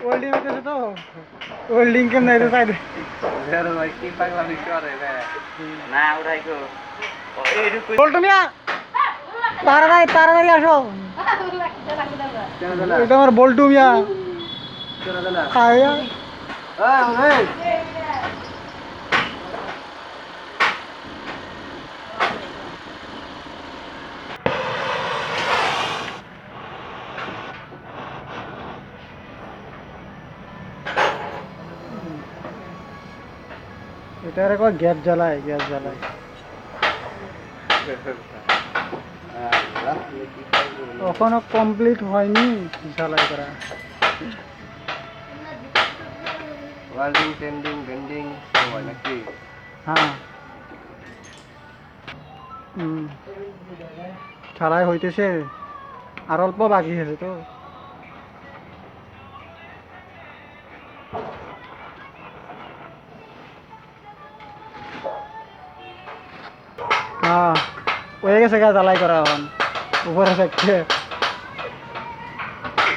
welding হচ্ছে তো welding কেমন নাই তো সাইডে ভাই কি পাগলামি করে না ওরাই গো বলতো মিয়া তাড়াতাড়ি আসো এটা আমার বল্টু মিয়া আয়া এটার একবার গ্যাস জ্বালায় এখনো কমপ্লিট হয়নি জ্বালাই করা ওয়েল্ডিং টেন্ডিং বেন্ডিং হয় নাকি হ্যাঁ ঢালাই হইতেছে আর অল্প বাকি আছে তো হ্যাঁ হয়ে গেছে গা জ্বালাই করা এখন উপরে থাকছে